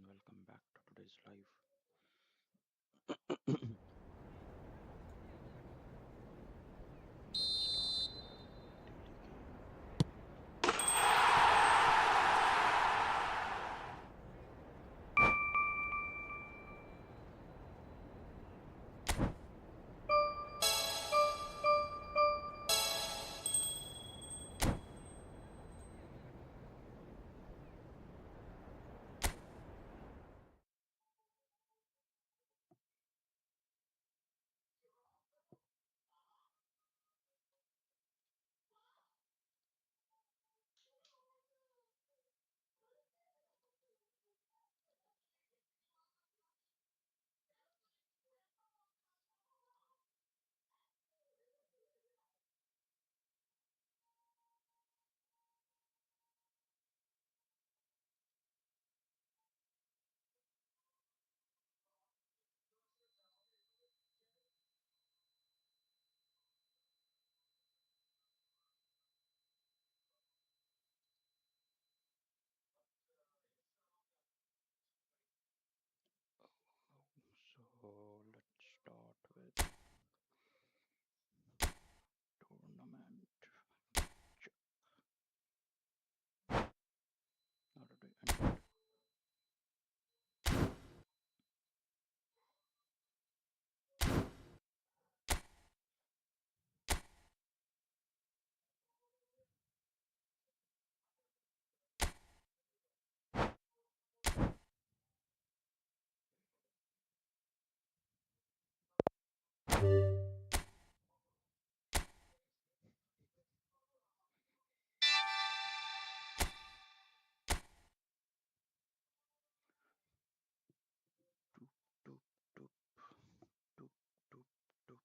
welcome back to today's live. Let's start our daily game. So let's start with tournament. Check. Already ended. Doop, doop, doop, doop, doop, doop.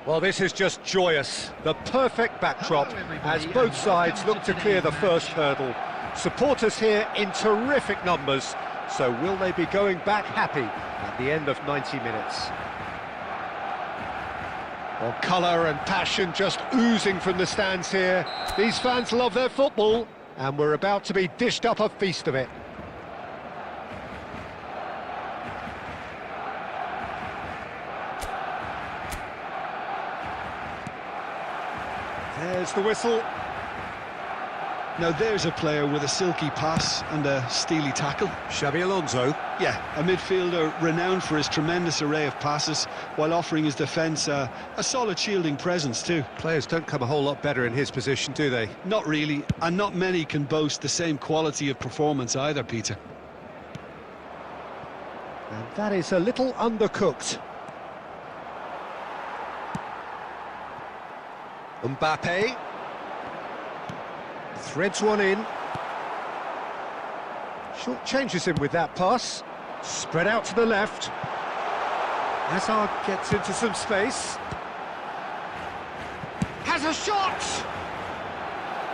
Well, this is just joyous. The perfect backdrop as both sides look to clear the first hurdle. Supporters here in terrific numbers. So will they be going back happy at the end of 90 minutes? Well, colour and passion just oozing from the stands here. These fans love their football, and we're about to be dished up a feast of it. There's the whistle. Now there's a player with a silky pass and a steely tackle. Xabi Alonso. Yeah, a midfielder renowned for his tremendous array of passes while offering his defence a solid shielding presence too. Players don't come a whole lot better in his position, do they? Not really, and not many can boast the same quality of performance either, Peter. And that is a little undercooked. Mbappe threads one in. Short changes him with that pass. Spread out to the left. Hazard gets into some space. Has a shot!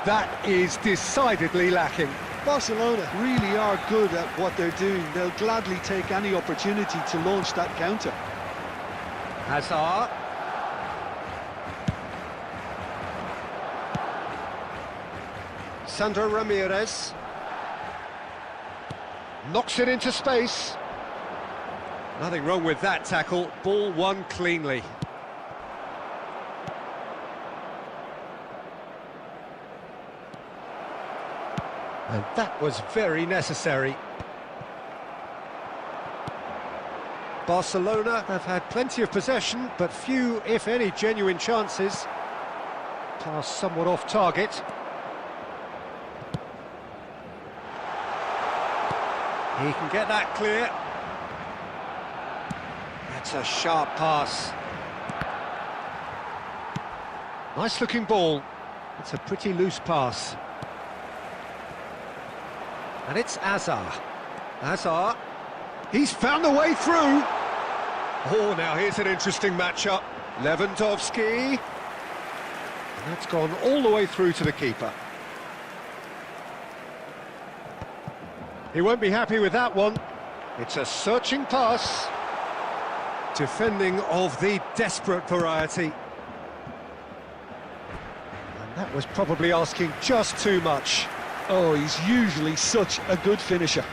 That is decidedly lacking. Barcelona really are good at what they're doing. They'll gladly take any opportunity to launch that counter. Hazard. Sandro Ramirez. Knocks it into space. Nothing wrong with that tackle. Ball won cleanly. And that was very necessary. Barcelona have had plenty of possession, but few, if any, genuine chances. Pass somewhat off target. He can get that clear. That's a sharp pass. Nice looking ball. It's a pretty loose pass. And it's Hazard. Hazard. He's found a way through. Oh, now here's an interesting matchup. Lewandowski. And that's gone all the way through to the keeper. He won't be happy with that one. It's a searching pass. Defending of the desperate variety. And that was probably asking just too much. Oh, he's usually such a good finisher.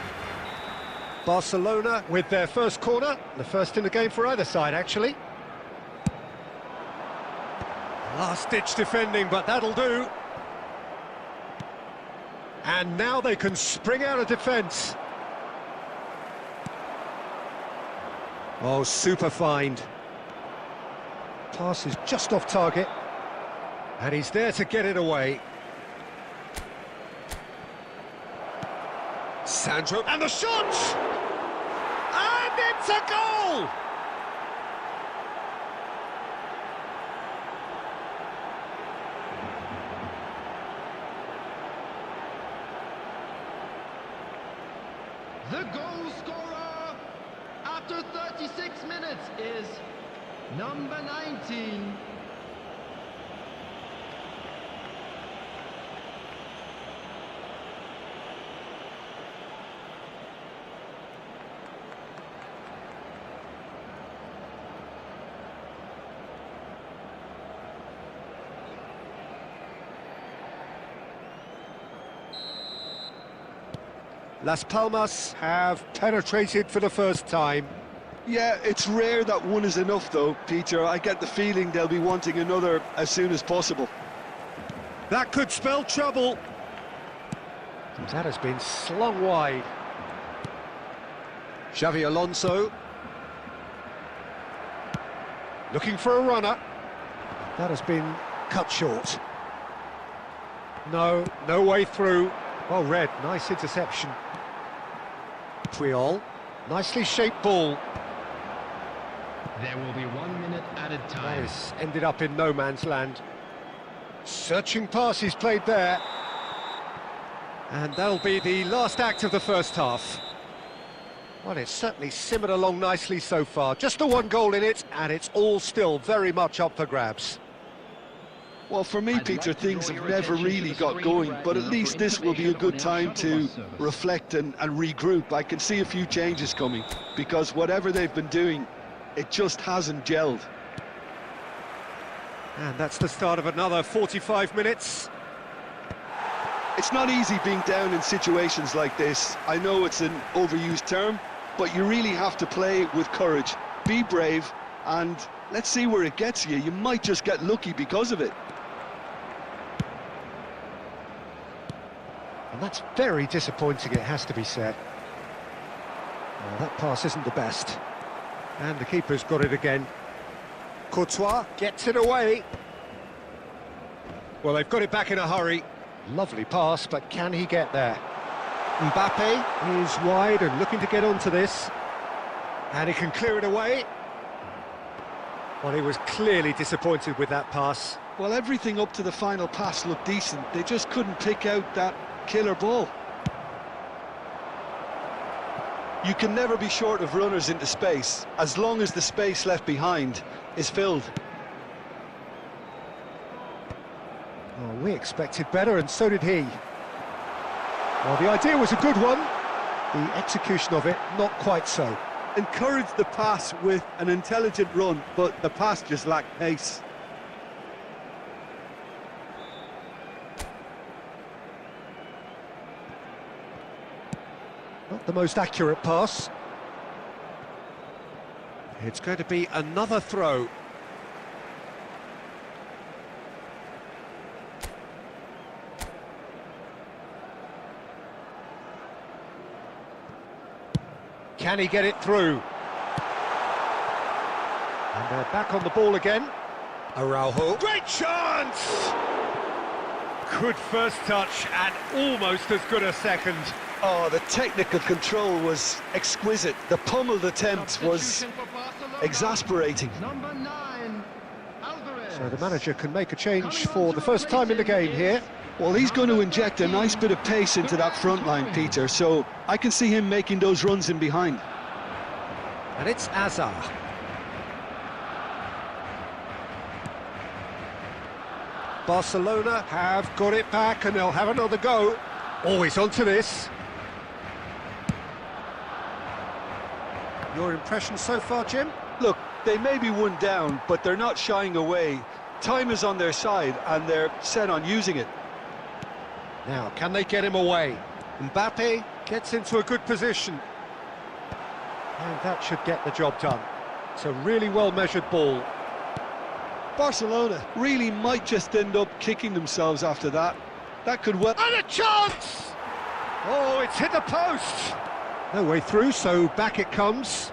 Barcelona with their first corner, the first in the game for either side, actually. Last-ditch defending, but that'll do. And now they can spring out of defence. Oh, super find. Pass is just off target. And he's there to get it away. Sandro, and the shot! And it's a goal! The goal scorer after 36 minutes is number 19. Las Palmas have penetrated for the first time. Yeah, it's rare that one is enough though, Peter. I get the feeling they'll be wanting another as soon as possible. That could spell trouble. That has been slung wide. Xavi Alonso. Looking for a runner. That has been cut short. No way through. Well read, nice interception. Puyol, nicely shaped ball. There will be 1 minute added That time. has ended up in no man's land. Searching pass he's played there. And that'll be the last act of the first half. Well, it's certainly simmered along nicely so far. Just the one goal in it, and it's all still very much up for grabs. Well, for me, Peter, things have never really got going, but at least this will be a good time to reflect and regroup. I can see a few changes coming, because whatever they've been doing, it just hasn't gelled. And that's the start of another 45 minutes. It's not easy being down in situations like this. I know it's an overused term, but you really have to play with courage. Be brave, and let's see where it gets you. You might just get lucky because of it. And that's very disappointing, it has to be said. Well, that pass isn't the best. And the keeper's got it again. Courtois gets it away. Well, they've got it back in a hurry. Lovely pass, but can he get there? Mbappe is wide and looking to get onto this. And he can clear it away. Well, he was clearly disappointed with that pass. Well, everything up to the final pass looked decent. They just couldn't pick out that killer ball. You can never be short of runners into space, as long as the space left behind is filled. Oh, we expected better, and so did he. Well, the idea was a good one. The execution of it, not quite so. Encouraged the pass with an intelligent run, but the pass just lacked pace. Not the most accurate pass. It's going to be another throw. Can he get it through? And they're back on the ball again. Araujo. Great chance! Good first touch and almost as good a second. Oh, the technical control was exquisite. The pummeled attempt was exasperating. Number 9, Alvarez. So the manager can make a change for the first time in the game here. Well, he's going to inject a nice bit of pace into that front line, Peter, so I can see him making those runs in behind. And it's Azar. Barcelona have got it back and they'll have another go. Always onto this. Your impression so far, Jim? Look, they may be one down, but they're not shying away. Time is on their side and they're set on using it. Now, can they get him away? Mbappe gets into a good position. And that should get the job done. It's a really well-measured ball. Barcelona really might just end up kicking themselves after that. That could well... And a chance! Oh, it's hit the post! No way through, so back it comes.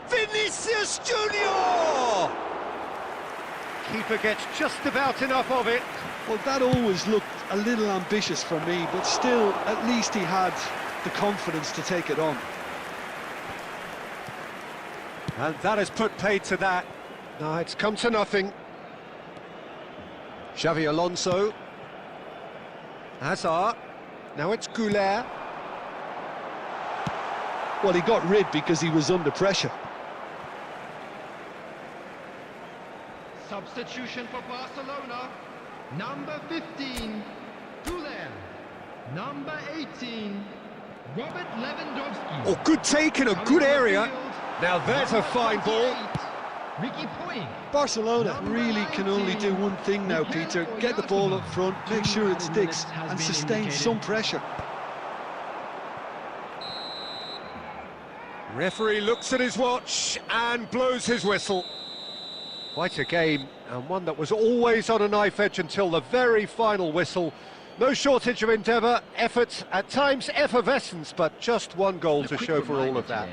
Vinicius Junior! Keeper gets just about enough of it. Well, that always looked a little ambitious for me, but still, at least he had the confidence to take it on. And that has put paid to that. No, it's come to nothing. Xavi Alonso. Hazard. Now it's Goulet. Well, he got rid because he was under pressure. Substitution for Barcelona. Number 15, Goulet. Number 18, Robert Lewandowski. Oh, good take in a good area. Now there's a fine ball. Ricky Puig. Barcelona really can only do one thing now, Peter. Get the ball up front, make sure it sticks, and sustain some pressure. Referee looks at his watch and blows his whistle. Quite a game, and one that was always on a knife edge until the very final whistle. No shortage of endeavour, effort, at times effervescence, but just one goal to show for all of that.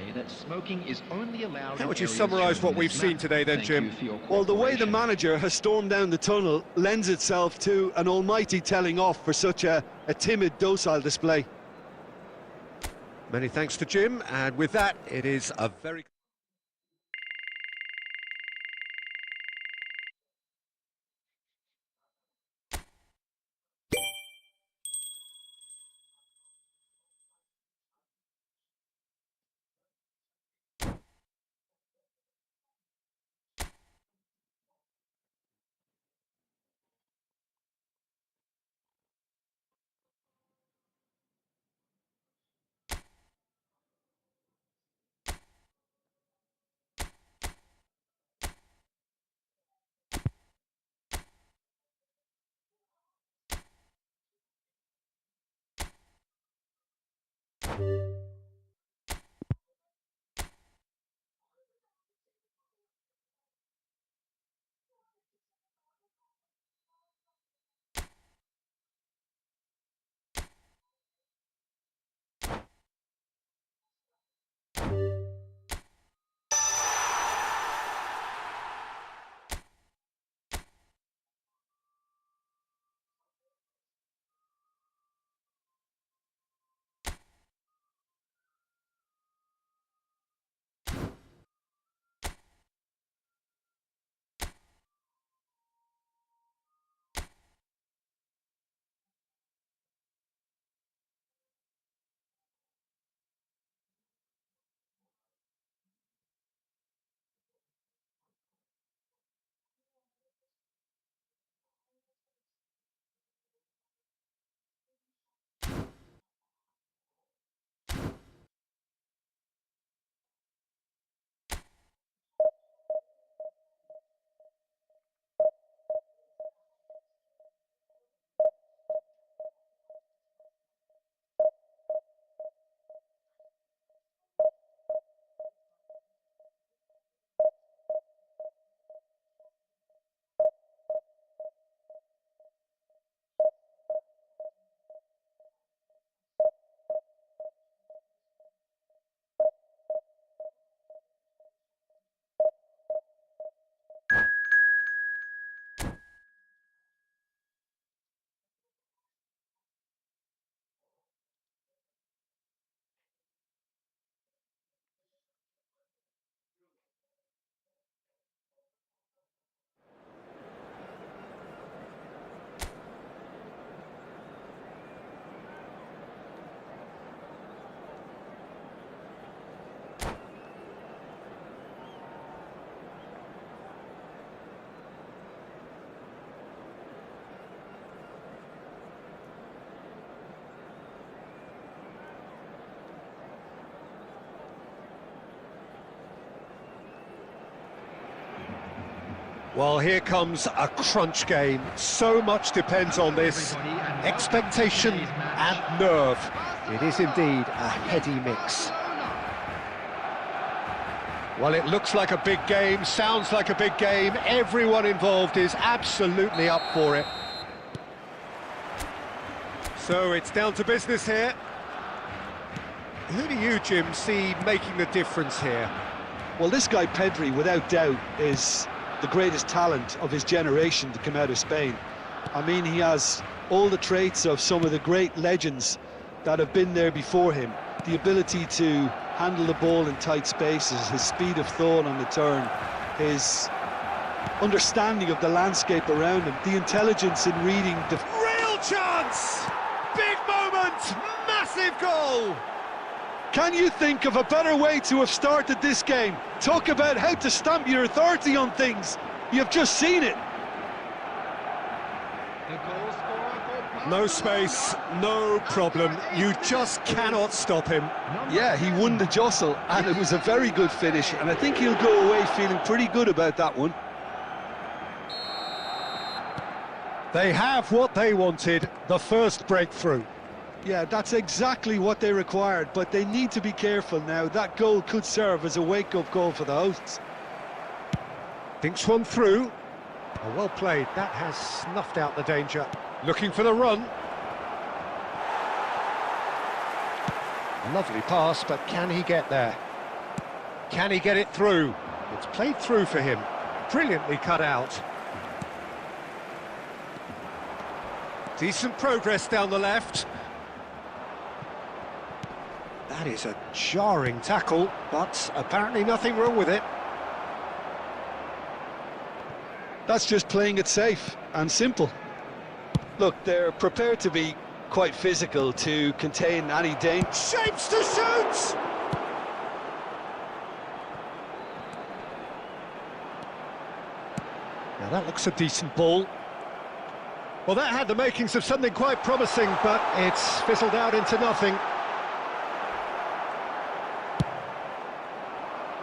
How would you summarise what we've seen today then, Jim? Well, the way the manager has stormed down the tunnel lends itself to an almighty telling off for such a timid, docile display. Many thanks to Jim, and with that, it is a very... Well, here comes a crunch game. So much depends on this. Expectation and nerve. It is indeed a heady mix. Well, it looks like a big game, sounds like a big game. Everyone involved is absolutely up for it. So it's down to business here. Who do you, Jim, see making the difference here? Well, this guy Pedri, without doubt, is the greatest talent of his generation to come out of Spain. I mean, he has all the traits of some of the great legends that have been there before him. The ability to handle the ball in tight spaces, his speed of thought on the turn, his understanding of the landscape around him, the intelligence in reading the... Real chance! Big moment! Massive goal! Can you think of a better way to have started this game? Talk about how to stamp your authority on things. You've just seen it. No space, no problem. You just cannot stop him. Yeah, he won the jostle, and it was a very good finish, and I think he'll go away feeling pretty good about that one. They have what they wanted, the first breakthrough. Yeah, that's exactly what they required, but they need to be careful now. That goal could serve as a wake-up call for the hosts. Thinks one through. Oh, well played, that has snuffed out the danger. Looking for the run. Lovely pass, but can he get there? Can he get it through? It's played through for him. Brilliantly cut out. Decent progress down the left. That is a jarring tackle, but apparently nothing wrong with it. That's just playing it safe and simple. Look, they're prepared to be quite physical to contain any danger. Shapes to shoot! Now that looks a decent ball. Well, that had the makings of something quite promising, but it's fizzled out into nothing.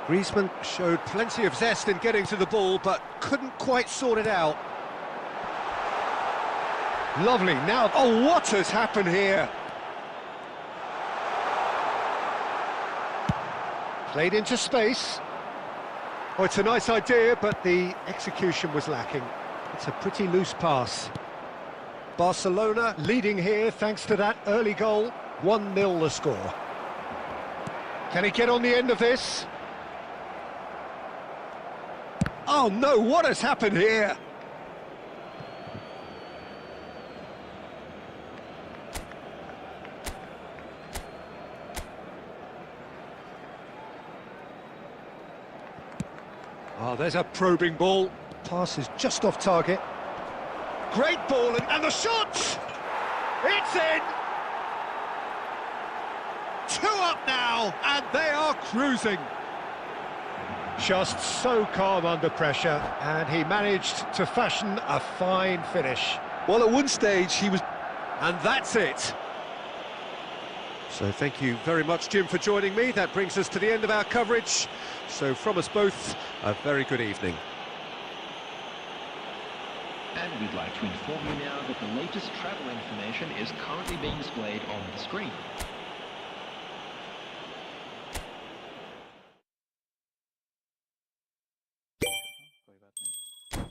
Griezmann showed plenty of zest in getting to the ball, but couldn't quite sort it out. Lovely, now, oh, what has happened here? Played into space. Oh, it's a nice idea, but the execution was lacking. It's a pretty loose pass. Barcelona leading here thanks to that early goal. 1-0 the score. Can he get on the end of this? Oh no, what has happened here? Oh, there's a probing ball. Pass is just off target. Great ball, and the shot! It's in! 2 up now, and they are cruising. Just so calm under pressure, and he managed to fashion a fine finish. Well, at one stage he was... And that's it. So thank you very much, Jim, for joining me. That brings us to the end of our coverage. So from us both, a very good evening. And we'd like to inform you now that the latest travel information is currently being displayed on the screen. कोई बात नहीं।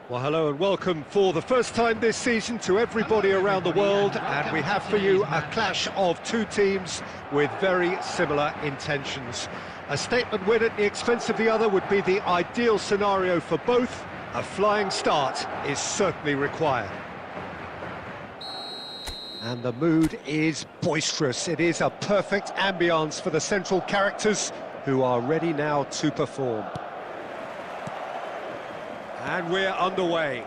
Well, hello and welcome for the first time this season to everybody around the world, and we have for you a clash of two teams with very similar intentions. A statement win at the expense of the other would be the ideal scenario for both. A flying start is certainly required. And the mood is boisterous. It is a perfect ambience for the central characters who are ready now to perform. And we're underway.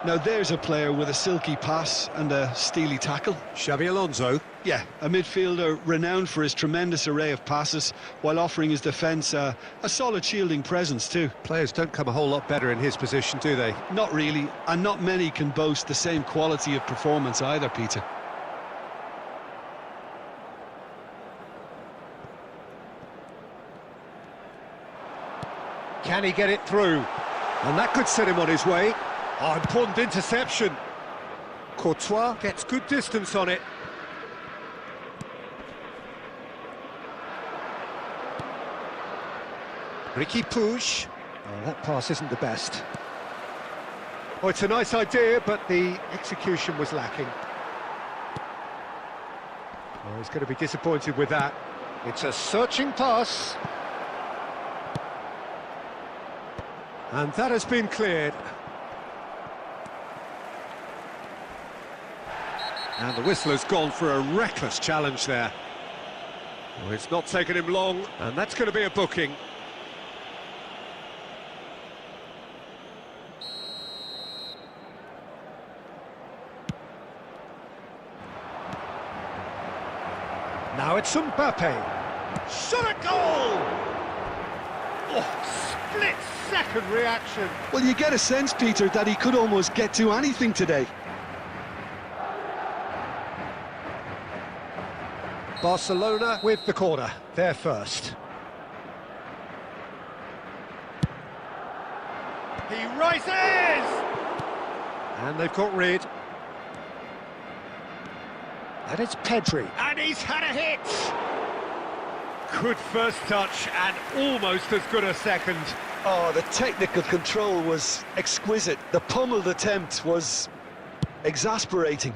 Now there's a player with a silky pass and a steely tackle. Xabi Alonso. Yeah, a midfielder renowned for his tremendous array of passes while offering his defence a solid shielding presence too. Players don't come a whole lot better in his position, do they? Not really, and not many can boast the same quality of performance either, Peter. Can he get it through? And that could set him on his way. Oh, important interception. Courtois gets good distance on it. Ricky Puig. Oh, that pass isn't the best. Oh, it's a nice idea, but the execution was lacking. Oh, he's going to be disappointed with that. It's a searching pass. And that has been cleared. And the whistle has gone for a reckless challenge there. Well, it's not taken him long, and that's going to be a booking. Now it's Mbappe. Shot a goal! Oh, split-second reaction. Well, you get a sense, Peter, that he could almost get to anything today. Barcelona with the corner, they're first. He rises! And they've got rid. And it's Pedri. And he's had a hit! Good first touch and almost as good a second. Oh, the technical control was exquisite. The pummeled attempt was exasperating.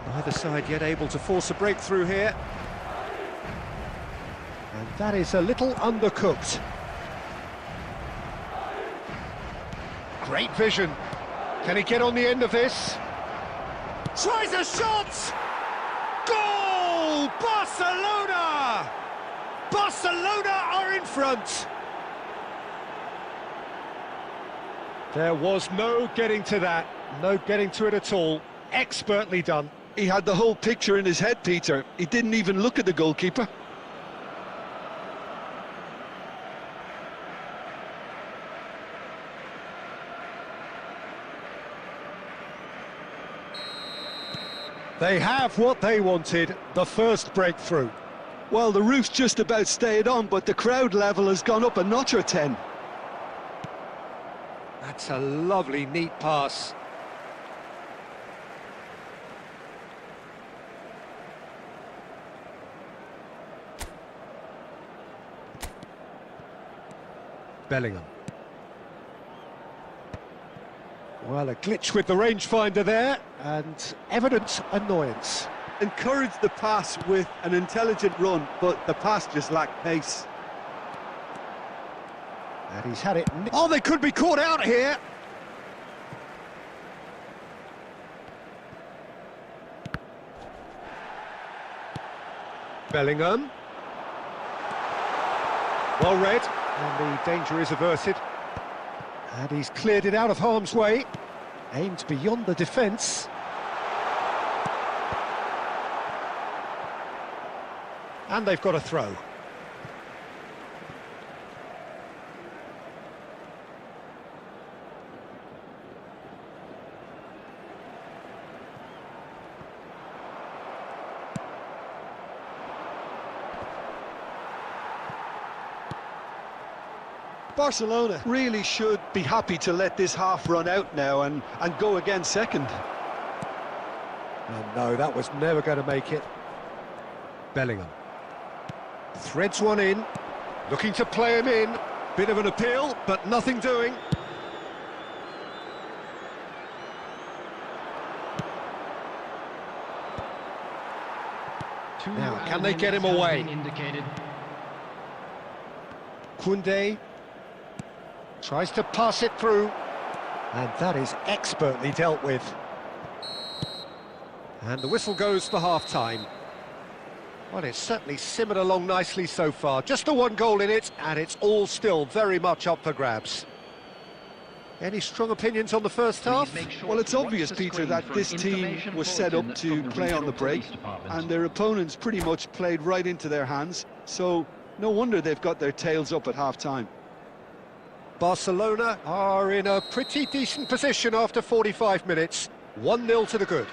Neither side yet able to force a breakthrough here. And that is a little undercooked. Great vision. Can he get on the end of this? Tries a shot! Goal! Barcelona! Barcelona are in front. There was no getting to that. No getting to it at all. Expertly done. He had the whole picture in his head, Peter. He didn't even look at the goalkeeper. They have what they wanted, the first breakthrough. Well, the roof's just about stayed on, but the crowd level has gone up a notch or 10. That's a lovely, neat pass. Bellingham. Well, a glitch with the rangefinder there, and evident annoyance. Encouraged the pass with an intelligent run, but the pass just lacked pace. And he's had it. Oh, they could be caught out here. Bellingham. Well read, and the danger is averted. And he's cleared it out of harm's way. Aimed beyond the defence. And they've got a throw. Barcelona really should be happy to let this half run out now and go again second. Oh, no, that was never going to make it. Bellingham. Threads one in, looking to play him in. Bit of an appeal, but nothing doing. Now, can they get him away? Koundé tries to pass it through, and that is expertly dealt with. And the whistle goes for half-time. Well, it's certainly simmered along nicely so far. Just the one goal in it, and it's all still very much up for grabs. Any strong opinions on the first half? Well, it's obvious, Peter, that this team was set up to play on the break, and their opponents pretty much played right into their hands, so no wonder they've got their tails up at half-time. Barcelona are in a pretty decent position after 45 minutes. 1-0 to the good.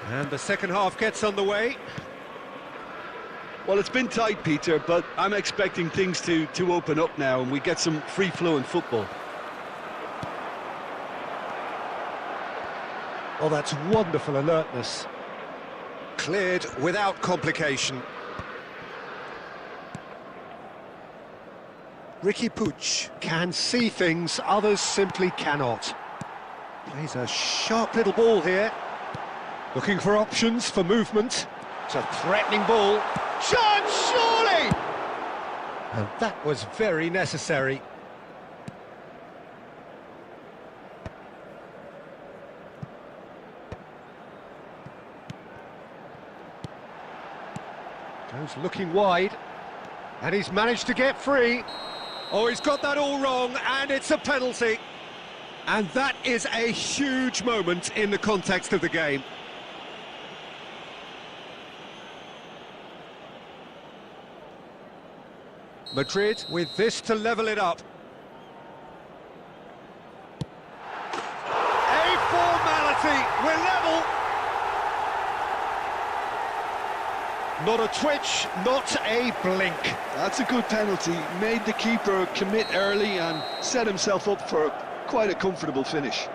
And the second half gets underway. Well, it's been tight, Peter, but I'm expecting things to open up now and we get some free-flowing football. Oh, that's wonderful alertness. Cleared without complication. Ricky Puig can see things others simply cannot. Plays a sharp little ball here. Looking for options for movement. It's a threatening ball. Chance, surely! And that was very necessary. Goes looking wide. And he's managed to get free. Oh, he's got that all wrong, and it's a penalty. And that is a huge moment in the context of the game. Madrid with this to level it up. A formality, we're level. Not a twitch, not a blink. That's a good penalty. Made the keeper commit early and set himself up for quite a comfortable finish.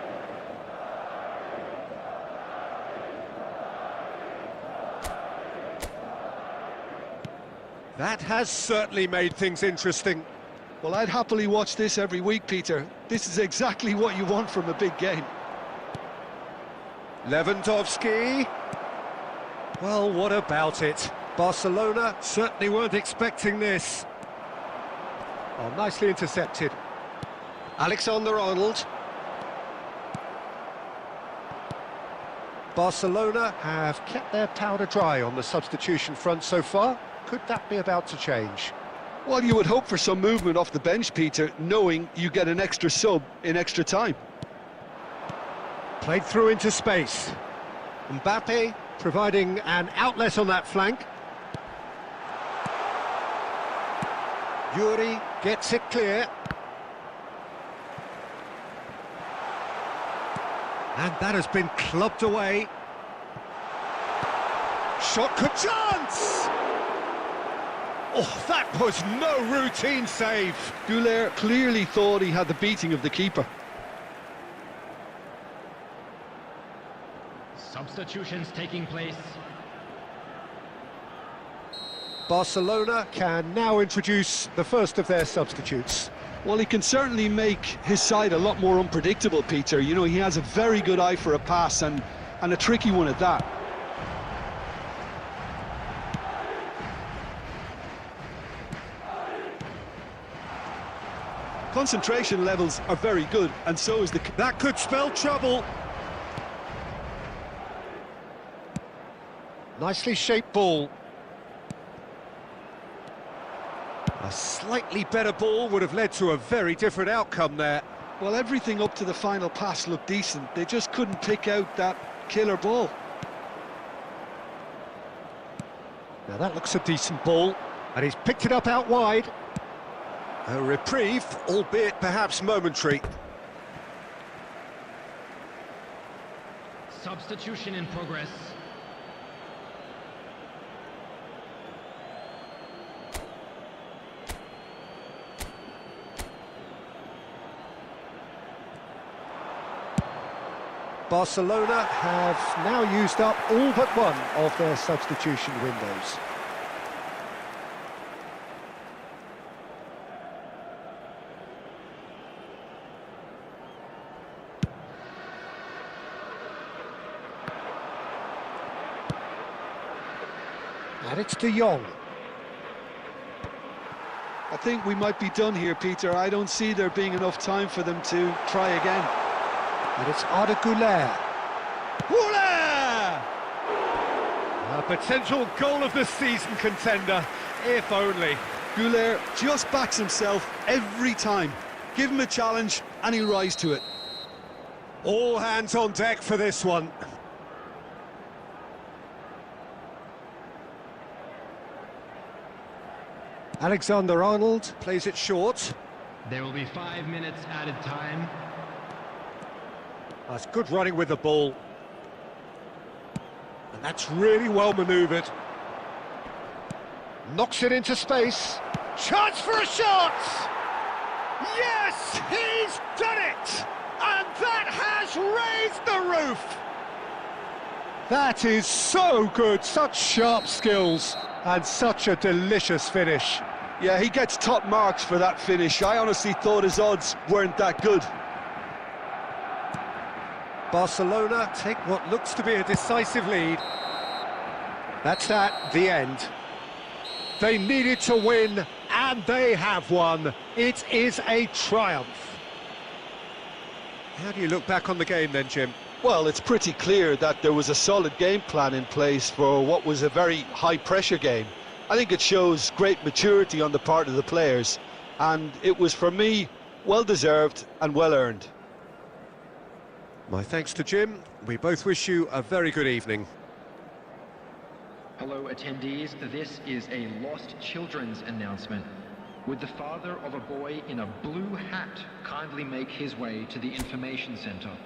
That has certainly made things interesting. Well, I'd happily watch this every week, Peter. This is exactly what you want from a big game. Lewandowski. Well, what about it? Barcelona certainly weren't expecting this. Oh, nicely intercepted. Alexander-Arnold. Barcelona have kept their powder dry on the substitution front so far. Could that be about to change? Well, you would hope for some movement off the bench, Peter, knowing you get an extra sub in extra time. Played through into space. Mbappe providing an outlet on that flank. Yuri gets it clear. And that has been clubbed away. Shot, good chance! Oh, that was no routine save. Güler clearly thought he had the beating of the keeper. Substitutions taking place. Barcelona can now introduce the first of their substitutes. Well, he can certainly make his side a lot more unpredictable, Peter. You know, he has a very good eye for a pass and a tricky one at that. Concentration levels are very good, and so is the... That could spell trouble. Nicely shaped ball. A slightly better ball would have led to a very different outcome there. Well, everything up to the final pass looked decent. They just couldn't pick out that killer ball. Now that looks a decent ball, and he's picked it up out wide. A reprieve, albeit perhaps momentary. Substitution in progress. Barcelona have now used up all but one of their substitution windows. And it's De Jong. I think we might be done here, Peter. I don't see there being enough time for them to try again. And it's Arda Güler. Güler! A potential goal of the season contender, if only. Güler just backs himself every time. Give him a challenge and he'll rise to it. All hands on deck for this one. Alexander-Arnold plays it short. There will be 5 minutes added time. That's good running with the ball. And that's really well manoeuvred. Knocks it into space. Chance for a shot! Yes, he's done it! And that has raised the roof! That is so good, such sharp skills, and such a delicious finish. Yeah, he gets top marks for that finish. I honestly thought his odds weren't that good. Barcelona take what looks to be a decisive lead. That's that, the end. They needed to win, and they have won. It is a triumph. How do you look back on the game then, Jim? Well, it's pretty clear that there was a solid game plan in place for what was a very high-pressure game. I think it shows great maturity on the part of the players, and it was, for me, well-deserved and well-earned. My thanks to Jim. We both wish you a very good evening. Hello attendees, this is a lost children's announcement. Would the father of a boy in a blue hat kindly make his way to the information centre?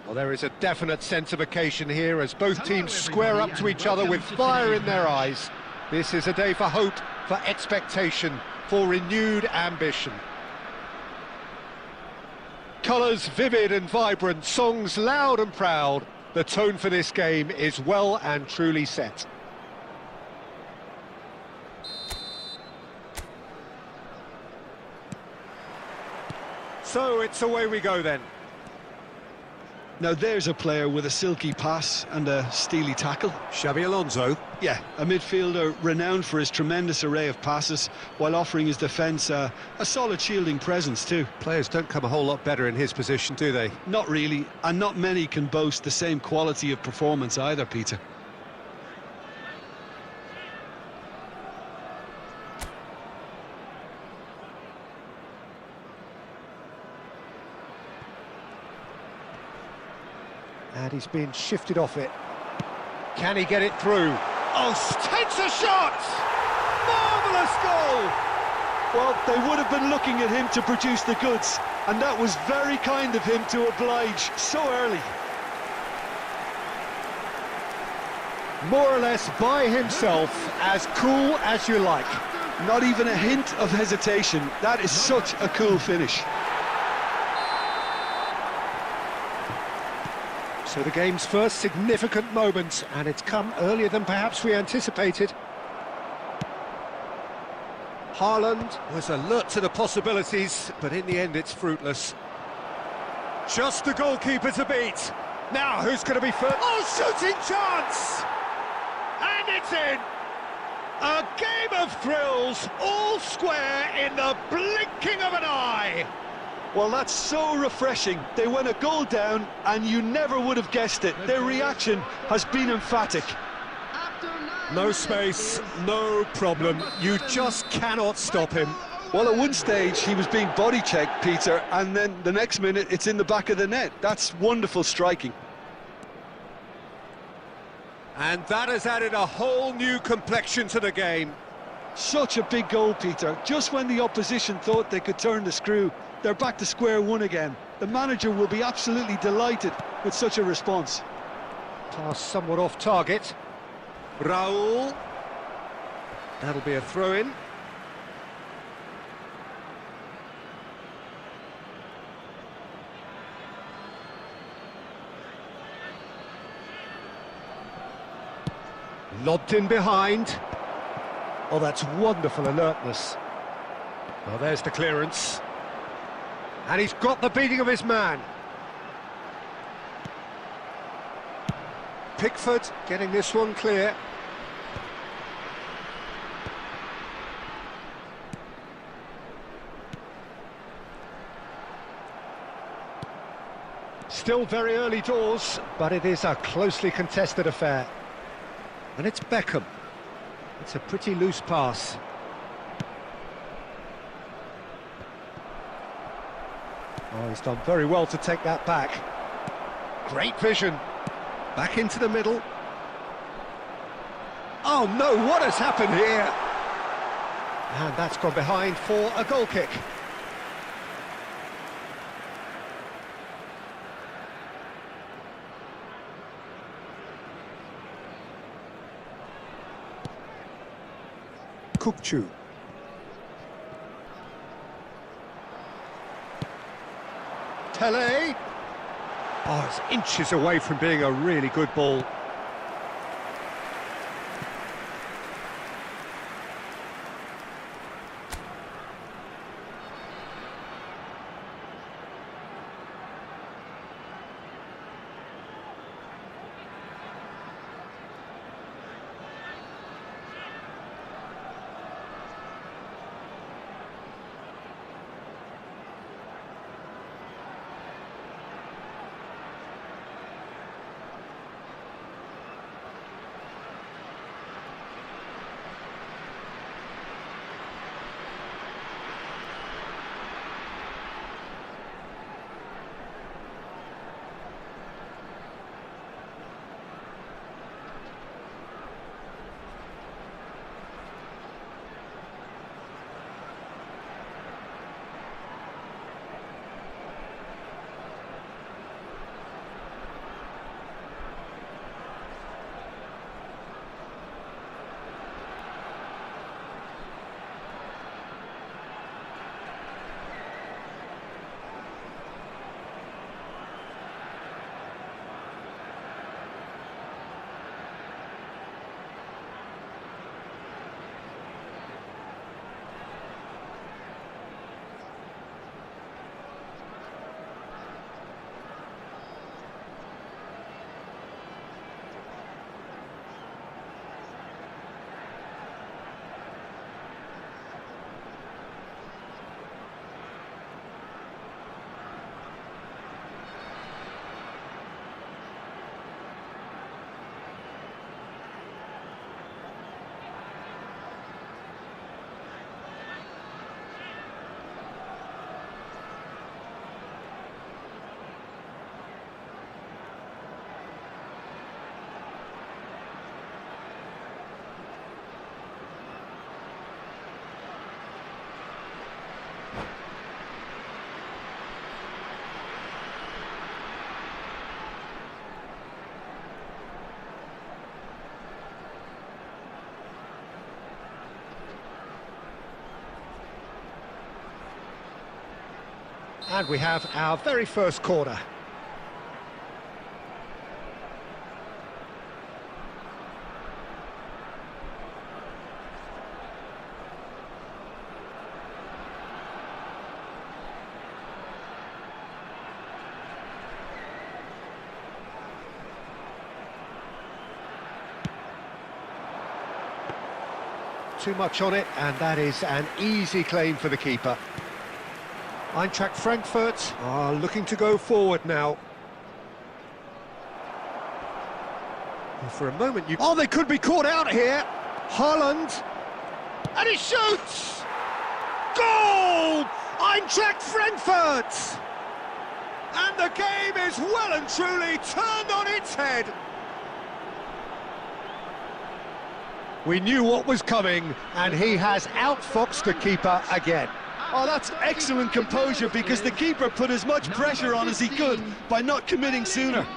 Well, there is a definite sense of occasion here as both teams square up to each other with fire in their eyes. This is a day for hope, for expectation, for renewed ambition. Colours vivid and vibrant, songs loud and proud. The tone for this game is well and truly set. So it's away we go then. Now there's a player with a silky pass and a steely tackle. Xabi Alonso. Yeah, a midfielder renowned for his tremendous array of passes while offering his defence a solid shielding presence too. Players don't come a whole lot better in his position, do they? Not really, and not many can boast the same quality of performance either, Peter. And he's been shifted off it. Can he get it through? Oh, takes a shot! Marvellous goal! Well, they would have been looking at him to produce the goods, and that was very kind of him to oblige so early. More or less by himself, as cool as you like. Not even a hint of hesitation. That is such a cool finish. So the game's first significant moment, and it's come earlier than perhaps we anticipated. Haaland was alert to the possibilities, but in the end it's fruitless. Just the goalkeeper to beat. Now who's going to be first? Oh, shooting chance! And it's in! A game of thrills, all square in the blinking of an eye! Well, that's so refreshing. They went a goal down, and you never would have guessed it. Their reaction has been emphatic. No space, no problem. You just cannot stop him. Well, at one stage, he was being body-checked, Peter, and then the next minute, it's in the back of the net. That's wonderful striking. And that has added a whole new complexion to the game. Such a big goal, Peter. Just when the opposition thought they could turn the screw, they're back to square one again. The manager will be absolutely delighted with such a response. Pass somewhat off target. Raul. That'll be a throw-in. Lobbed in behind. Oh, that's wonderful alertness. Well, there's the clearance. And he's got the beating of his man. Pickford getting this one clear. Still very early doors, but it is a closely contested affair. And it's Beckham. It's a pretty loose pass. Oh, he's done very well to take that back. Great vision. Back into the middle. Oh no, what has happened here? And that's gone behind for a goal kick. Kukçu. Tele. Oh, it's inches away from being a really good ball. And we have our very first corner. Too much on it, and that is an easy claim for the keeper. Eintracht Frankfurt are looking to go forward now. And for a moment you... Oh, they could be caught out here! Haaland! And he shoots! Goal! Eintracht Frankfurt! And the game is well and truly turned on its head. We knew what was coming, and he has outfoxed the keeper again. Oh, that's excellent composure, because the keeper put as much pressure on as he could by not committing sooner.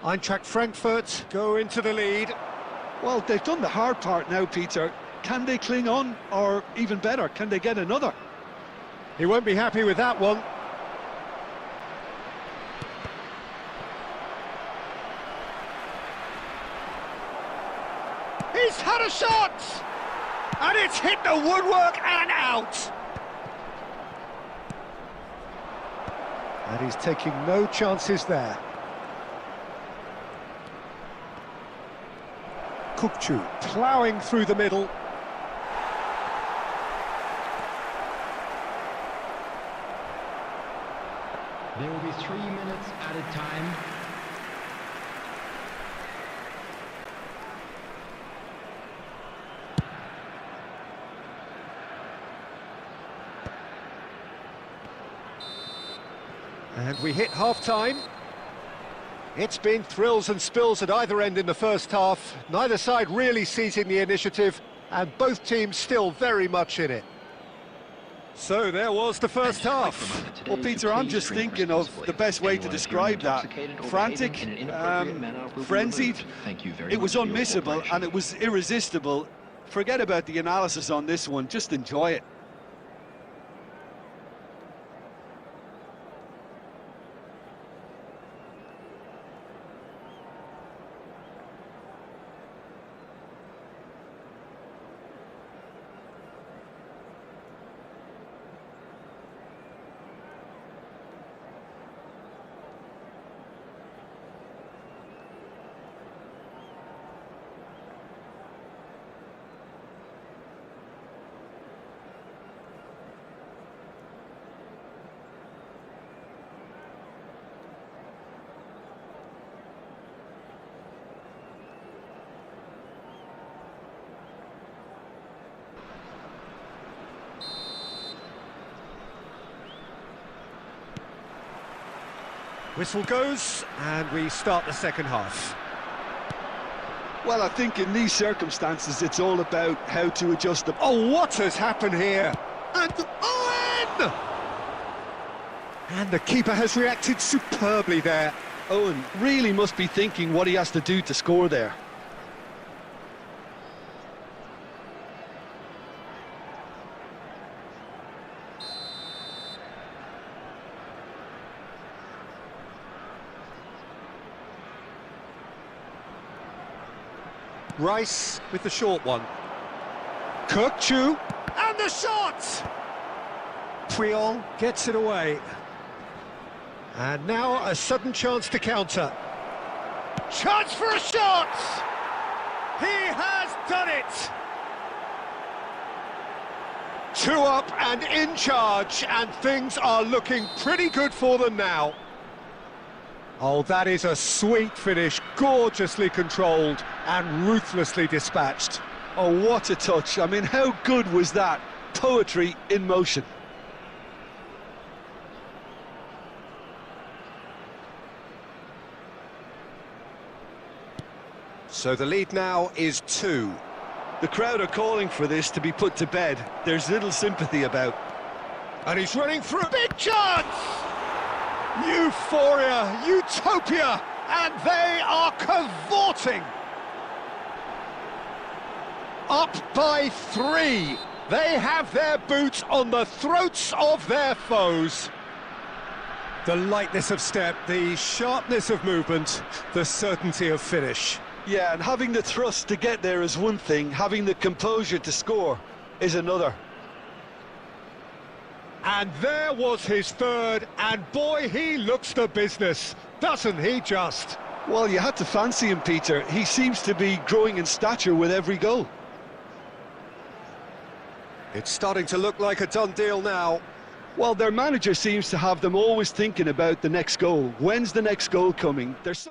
Eintracht Frankfurt go into the lead. Well, they've done the hard part now, Peter. Can they cling on, or even better, can they get another? He won't be happy with that one. He's had a shot! And it's hit the woodwork and out! And he's taking no chances there. Kukcu ploughing through the middle. There will be 3 minutes added time. And we hit half-time. It's been thrills and spills at either end in the first half. Neither side really seizing the initiative, and both teams still very much in it. So there was the first half. Well, Peter, I'm just thinking of the best way to describe that. Frantic, frenzied. It was unmissable and it was irresistible. Forget about the analysis on this one, just enjoy it. Whistle goes, and we start the second half. Well, I think in these circumstances, it's all about how to adjust the... Oh, what has happened here? And Owen! And the keeper has reacted superbly there. Owen really must be thinking what he has to do to score there. Rice with the short one. Kukcu, and the shot! Puyol gets it away. And now a sudden chance to counter. Chance for a shot! He has done it! 2 up and in charge, and things are looking pretty good for them now. Oh, that is a sweet finish, gorgeously controlled and ruthlessly dispatched. Oh, what a touch. I mean, how good was that? Poetry in motion. So the lead now is 2. The crowd are calling for this to be put to bed. There's little sympathy about. And he's running through. Big chance! Euphoria, utopia, and they are cavorting. Up by 3. They have their boots on the throats of their foes. The lightness of step, the sharpness of movement, the certainty of finish. Yeah, and having the thrust to get there is one thing, having the composure to score is another. And there was his third, and boy, he looks the business, doesn't he just? Well, you had to fancy him, Peter. He seems to be growing in stature with every goal. It's starting to look like a done deal now. Well, their manager seems to have them always thinking about the next goal. When's the next goal coming? There's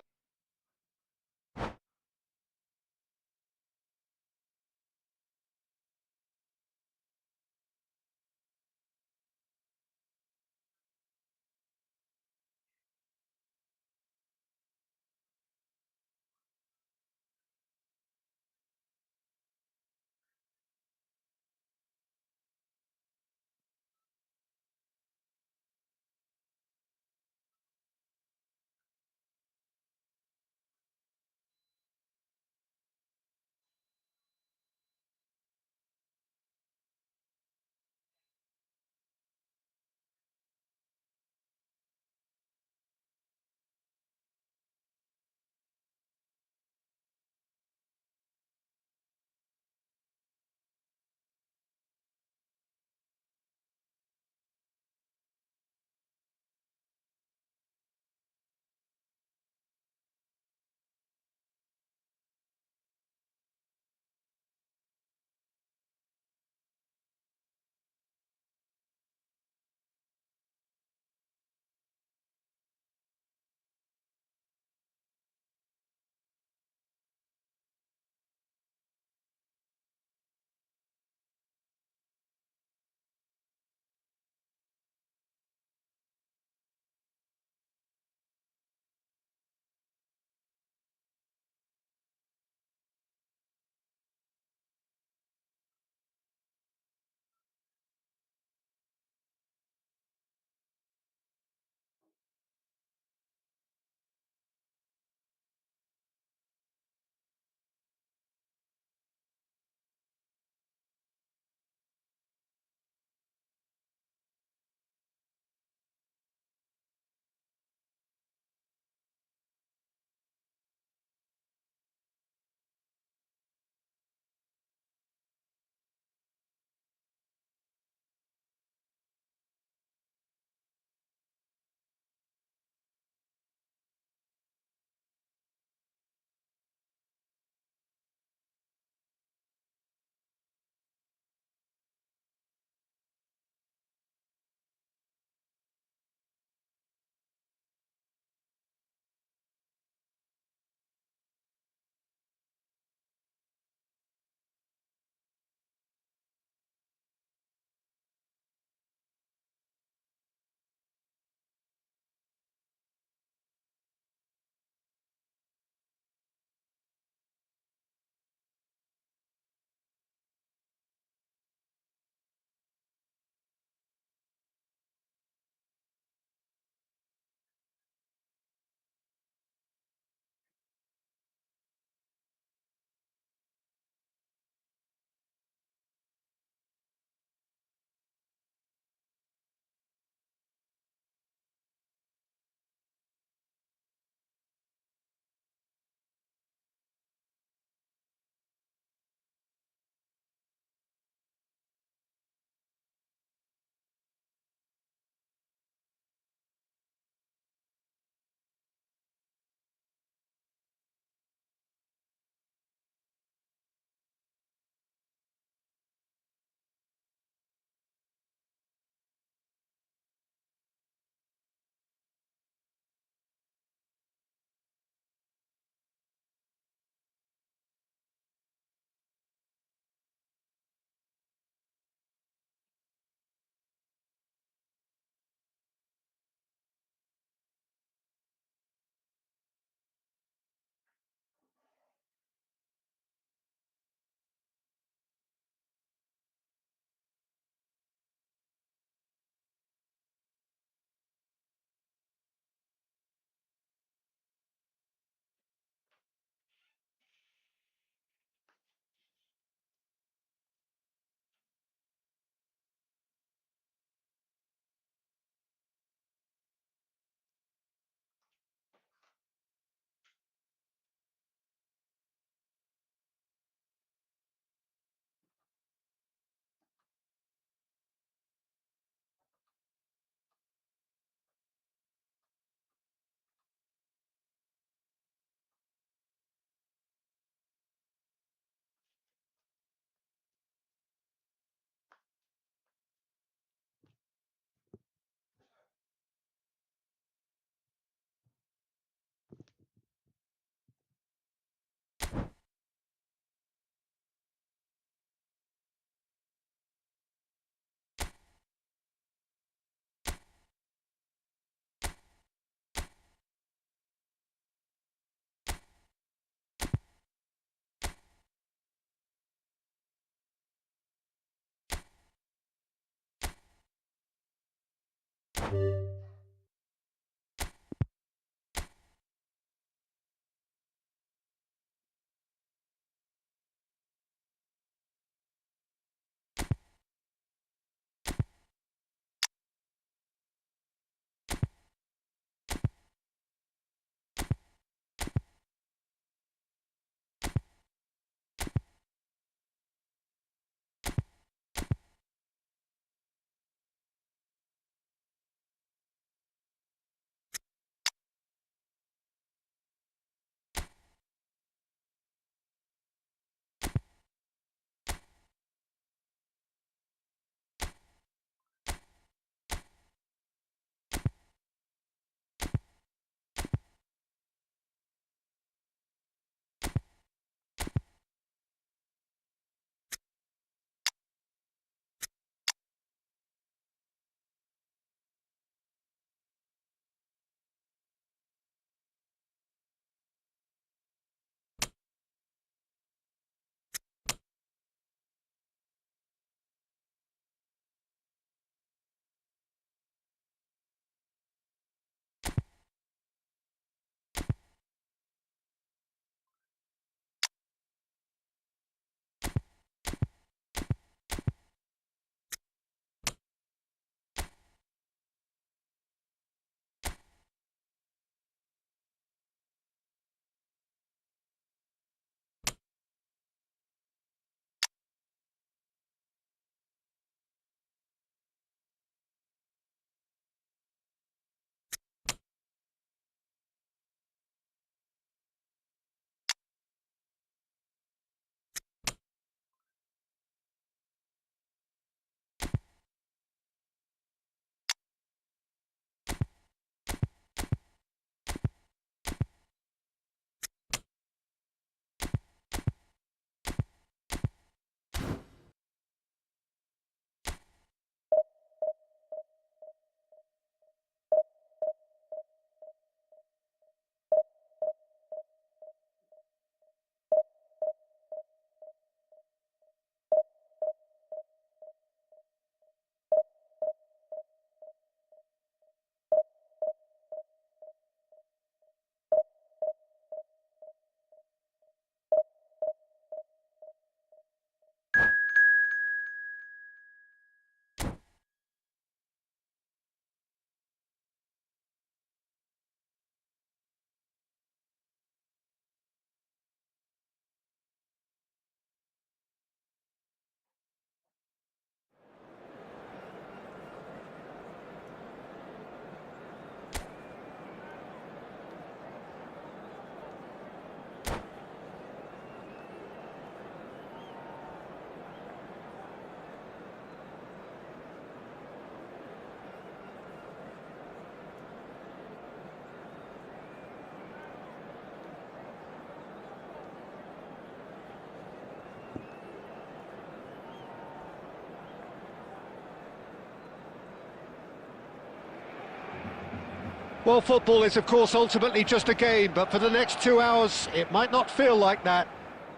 Well, football is, of course, ultimately just a game, but for the next 2 hours, it might not feel like that.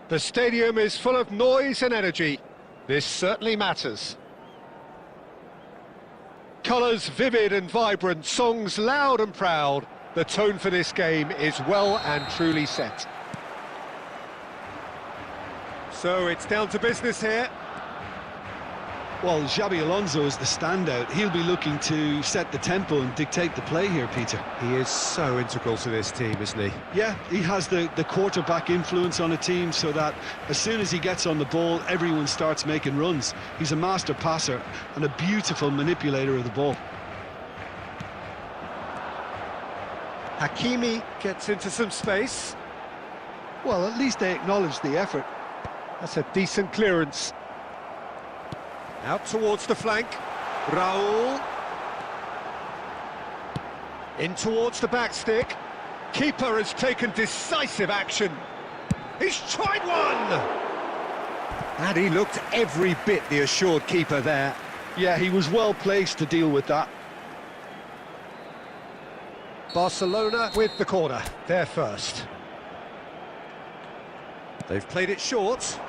The stadium is full of noise and energy. This certainly matters. Colours vivid and vibrant, songs loud and proud. The tone for this game is well and truly set. So it's down to business here. Well, Xabi Alonso is the standout. He'll be looking to set the tempo and dictate the play here, Peter. He is so integral to this team, isn't he? Yeah, he has the quarterback influence on a team so that as soon as he gets on the ball, everyone starts making runs. He's a master passer and a beautiful manipulator of the ball. Hakimi gets into some space. Well, at least they acknowledge the effort. That's a decent clearance. Out towards the flank. Raul. In towards the back stick. Keeper has taken decisive action. He's tried one! And he looked every bit the assured keeper there. Yeah, he was well placed to deal with that. Barcelona with the corner. They're first. They've played it short.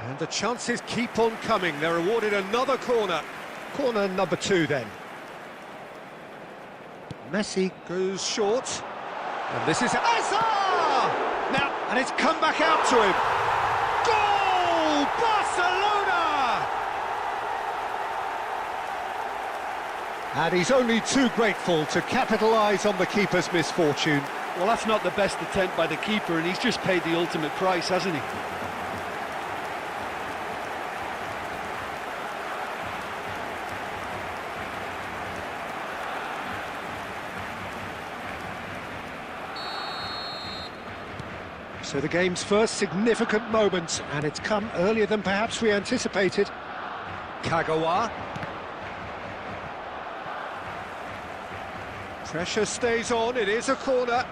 And the chances keep on coming. They're awarded another corner. Corner number 2 then. Messi goes short. And this is Hazard! Now, and it's come back out to him. Goal! Barcelona! And he's only too grateful to capitalise on the keeper's misfortune. Well, that's not the best attempt by the keeper, and he's just paid the ultimate price, hasn't he? So the game's first significant moment, and it's come earlier than perhaps we anticipated. Kagawa. Pressure stays on, it is a corner.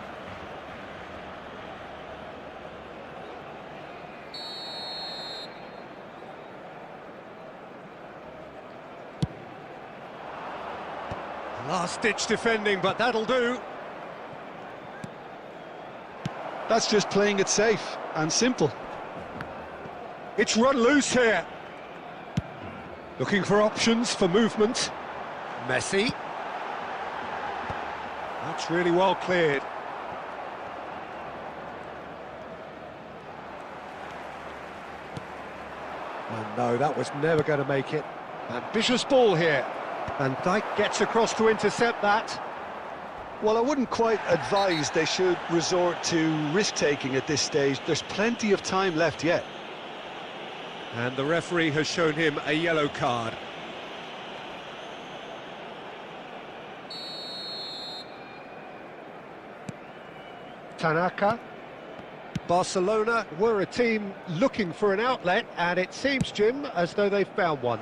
Last-ditch defending, but that'll do. That's just playing it safe and simple. It's run loose here. Looking for options for movement. Messi. That's really well cleared. And no, that was never going to make it. Ambitious ball here. And Dijk gets across to intercept that. Well, I wouldn't quite advise they should resort to risk-taking at this stage. There's plenty of time left yet. And the referee has shown him a yellow card. Tanaka. Barcelona were a team looking for an outlet, and it seems, Jim, as though they've found one.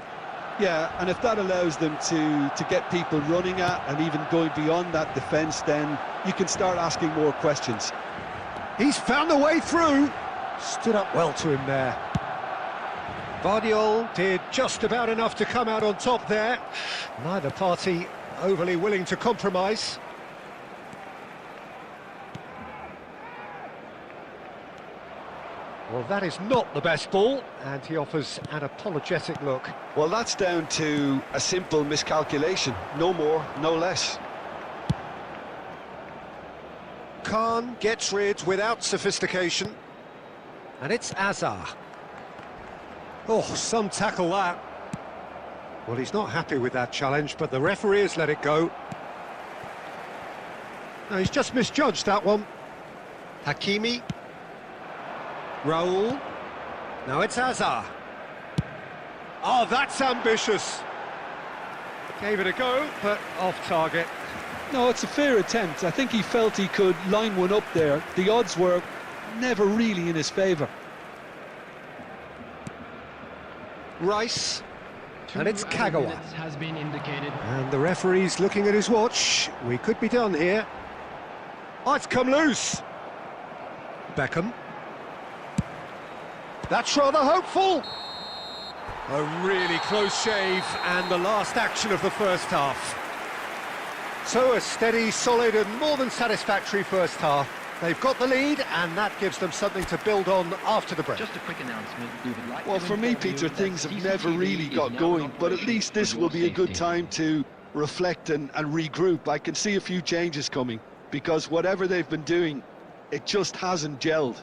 Yeah, and if that allows them to get people running at and even going beyond that defence, then you can start asking more questions. He's found a way through. Stood up well to him there. Vardiol did just about enough to come out on top there. Neither party overly willing to compromise. Well, that is not the best ball, and he offers an apologetic look. Well, that's down to a simple miscalculation. No more, no less. Khan gets rid without sophistication. And it's Hazard. Oh, some tackle that. Well, he's not happy with that challenge, but the referee has let it go. No, he's just misjudged that one. Hakimi. Raul. Now it's Hazard. Oh, that's ambitious. Gave it a go, but off target. No, it's a fair attempt. I think he felt he could line one up there. The odds were never really in his favour. Rice. And it's Kagawa. Has been indicated. And the referee's looking at his watch. We could be done here. Oh, it's come loose. Beckham. That's rather hopeful. A really close shave, and the last action of the first half. So a steady, solid and more than satisfactory first half. They've got the lead, and that gives them something to build on after the break. Just a quick announcement. We would like Well, to for me, inform you Peter, that things have CCTV never really is got now going, in but at operation least this for will your be a good safety. time to reflect and regroup. I can see a few changes coming, because whatever they've been doing, it just hasn't gelled.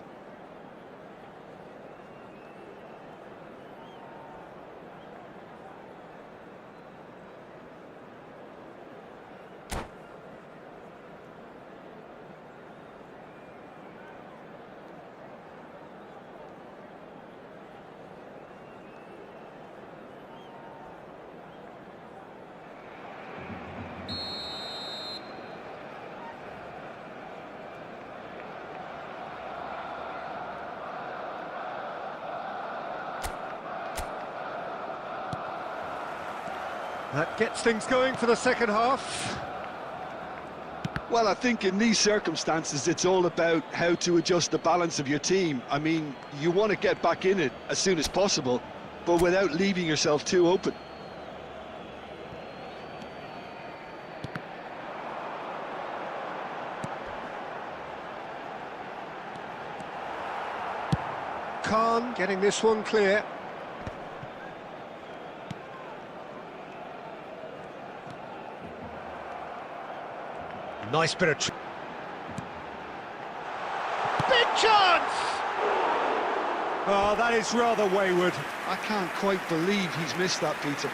That gets things going for the second half. Well, I think in these circumstances, it's all about how to adjust the balance of your team. I mean, you want to get back in it as soon as possible, but without leaving yourself too open. Khan getting this one clear. Nice bit of... Big chance! Oh, that is rather wayward. I can't quite believe he's missed that, Peter.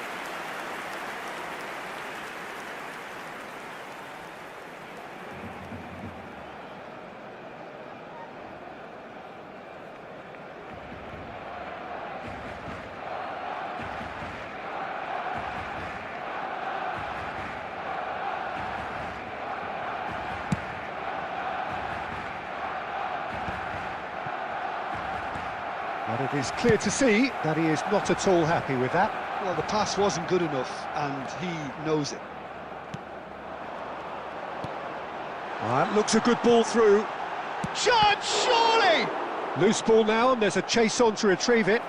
But it is clear to see that he is not at all happy with that. Well, the pass wasn't good enough, and he knows it. That looks a good ball through. Chance, surely! Loose ball now, and there's a chase on to retrieve it.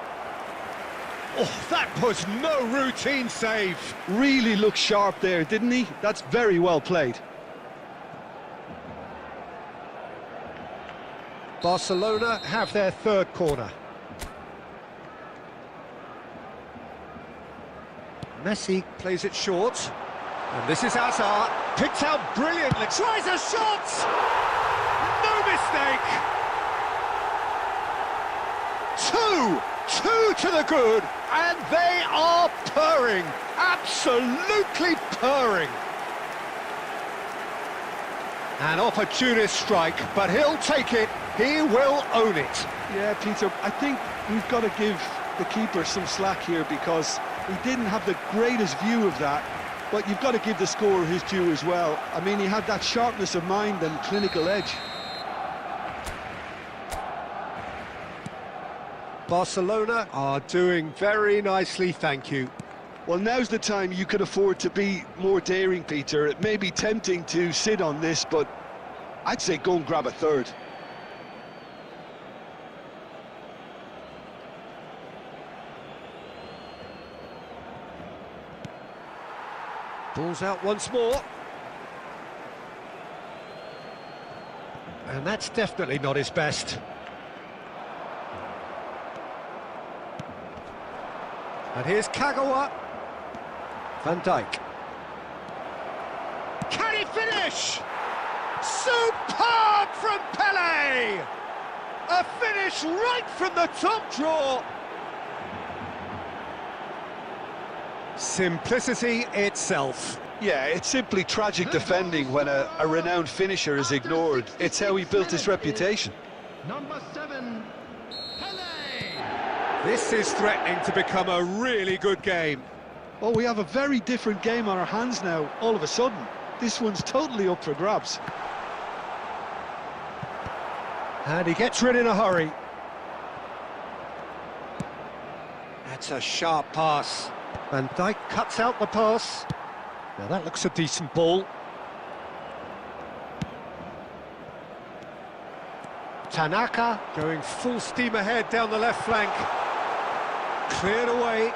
Oh, that was no routine save. Really looked sharp there, didn't he? That's very well played. Barcelona have their third corner. Messi plays it short. And this is Hazard. Picked out brilliantly. Tries a shot! No mistake. Two to the good, and they are purring. Absolutely purring. An opportunist strike, but he'll take it. He will own it. Yeah, Peter, I think we've got to give the keeper some slack here because he didn't have the greatest view of that, but you've got to give the scorer his due as well. I mean, he had that sharpness of mind and clinical edge. Barcelona are doing very nicely, thank you. Well, now's the time you could afford to be more daring, Peter. It may be tempting to sit on this, but I'd say go and grab a third. Ball's out once more. And that's definitely not his best. And here's Kagawa. Van Dijk. Can he finish? Superb from Pele! A finish right from the top draw. Simplicity itself. Yeah, it's simply tragic defending when a renowned finisher is ignored. It's how he built his reputation. Number 7, Pele! This is threatening to become a really good game. Oh, we have a very different game on our hands now, all of a sudden. This one's totally up for grabs. And he gets rid in a hurry. That's a sharp pass. Van Dijk cuts out the pass. Now that looks a decent ball. Tanaka going full steam ahead down the left flank. Cleared away.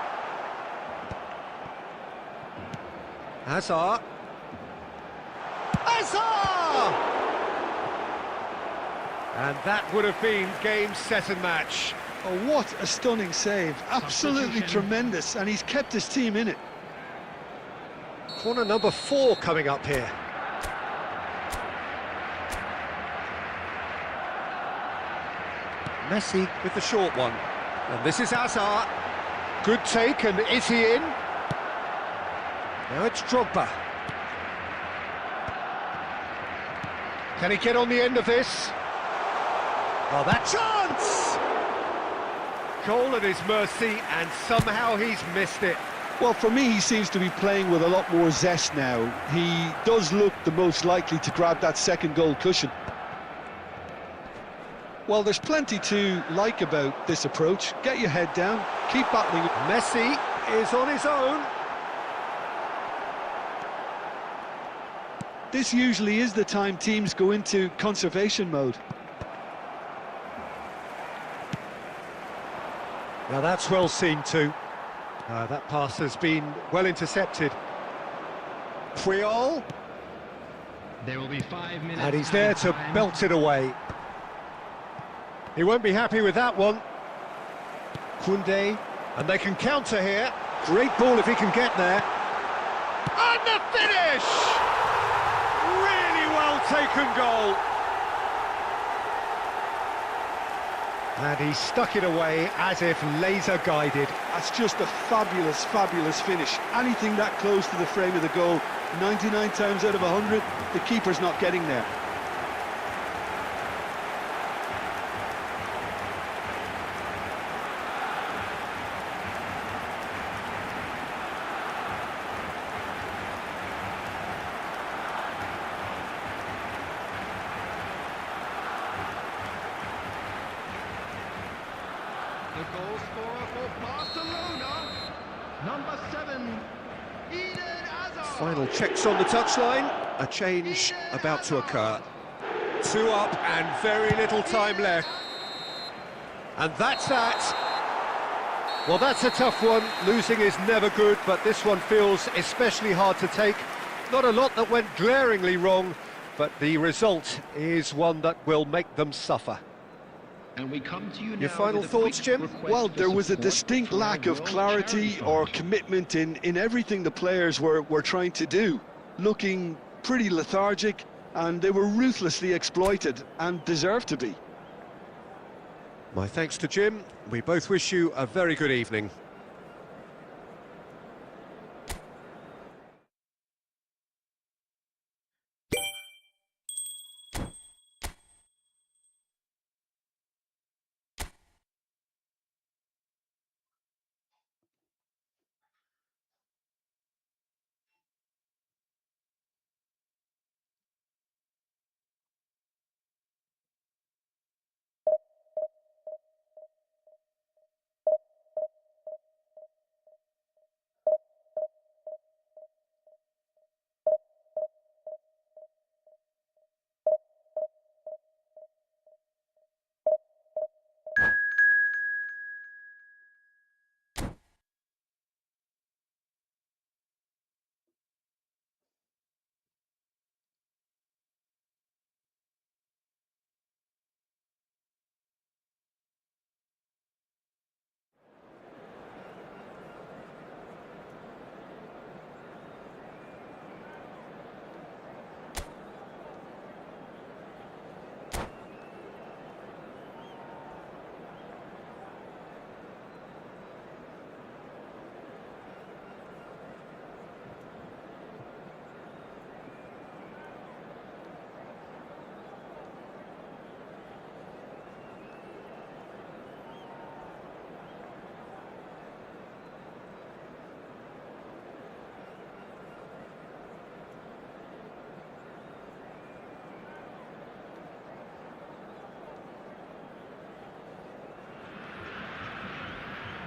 Hazard. Hazard! And that would have been game, set and match. Oh, what a stunning save. Absolutely tremendous, and he's kept his team in it. Corner number 4 coming up here. Messi with the short one. And this is Hazard. Good take, and is he in? Now it's Drogba. Can he get on the end of this? Oh, that chance! Goal at his mercy, and somehow he's missed it. Well, for me, he seems to be playing with a lot more zest now. He does look the most likely to grab that second goal cushion. Well, there's plenty to like about this approach. Get your head down, keep battling. Messi is on his own. This usually is the time teams go into conservation mode. Now that's well seen too. That pass has been well intercepted. Puyol. There will be 5 minutes. And he's there to belt it away. He won't be happy with that one. Koundé. And they can counter here. Great ball if he can get there. And the finish! Really taken goal. And he stuck it away as if laser guided. That's just a fabulous, fabulous finish. Anything that close to the frame of the goal, 99 times out of 100, the keeper's not getting there. The goal scorer for Barcelona, number 7, Eden Hazard. Final checks on the touchline. A change about to occur. 2 up and very little time left. And that's that. Well, that's a tough one. Losing is never good, but this one feels especially hard to take. Not a lot that went glaringly wrong, but the result is one that will make them suffer. And we come to you now Your final with a thoughts, quick Jim? request Well, for there was a support distinct from our lack of World clarity Charity or Fund. commitment in everything the players were trying to do. Looking pretty lethargic, and they were ruthlessly exploited, and deserved to be. My thanks to Jim. We both wish you a very good evening.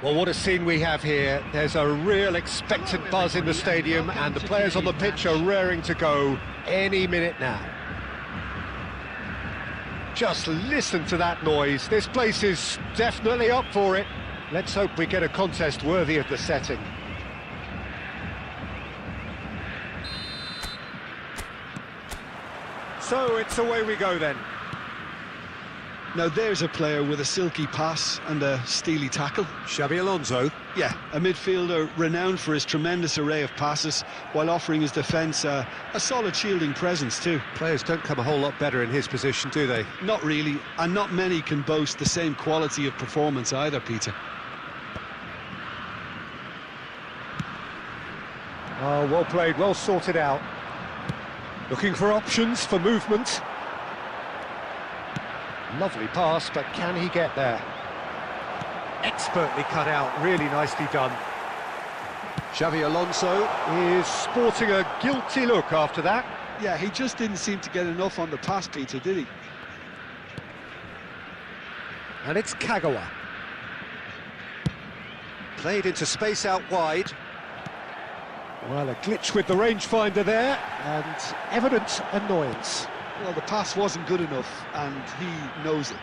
Well, what a scene we have here. There's a real expectant buzz in the stadium, and the players on the pitch are raring to go any minute now. Just listen to that noise. This place is definitely up for it. Let's hope we get a contest worthy of the setting. So it's away we go then. Now there's a player with a silky pass and a steely tackle. Xabi Alonso. Yeah, a midfielder renowned for his tremendous array of passes, while offering his defence a solid shielding presence too. Players don't come a whole lot better in his position, do they? Not really, and not many can boast the same quality of performance either, Peter. Oh, well played, well sorted out. Looking for options for movement. Lovely pass, but can he get there? Expertly cut out, really nicely done. Xabi Alonso is sporting a guilty look after that. Yeah, he just didn't seem to get enough on the pass, Peter, did he? And it's Kagawa. Played into space out wide. Well, a glitch with the rangefinder there, and evident annoyance. Well, the pass wasn't good enough, and he knows it.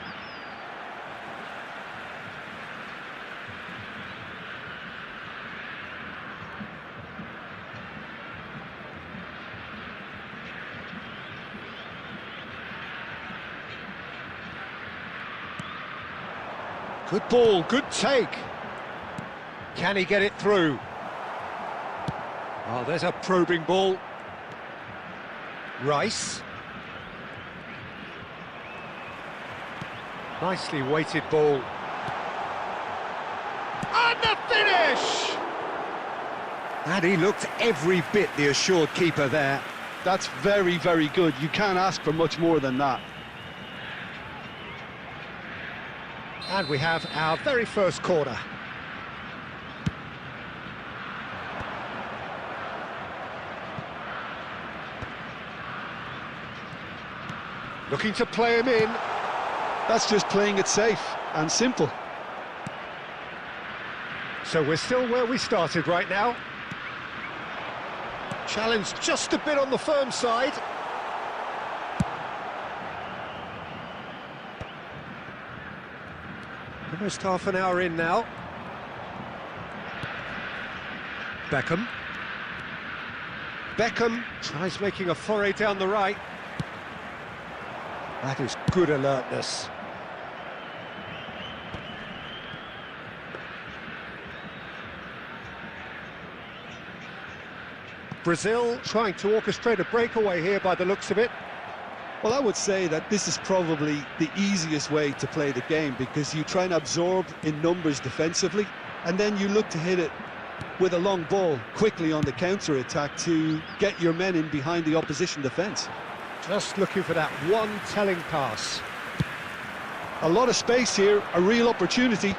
Good ball, good take. Can he get it through? Oh, there's a probing ball. Rice. Nicely weighted ball. And the finish! And he looked every bit the assured keeper there. That's very, very good. You can't ask for much more than that. And we have our very first corner. Looking to play him in. That's just playing it safe and simple. So we're still where we started right now. Challenge just a bit on the firm side. Almost half an hour in now. Beckham. Beckham tries making a foray down the right. That is good alertness. Brazil trying to orchestrate a breakaway here by the looks of it. Well, I would say that this is probably the easiest way to play the game, because you try and absorb in numbers defensively, and then you look to hit it with a long ball quickly on the counter-attack to get your men in behind the opposition defence. Just looking for that one telling pass. A lot of space here, a real opportunity.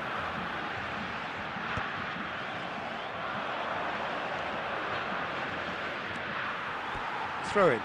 Throw in.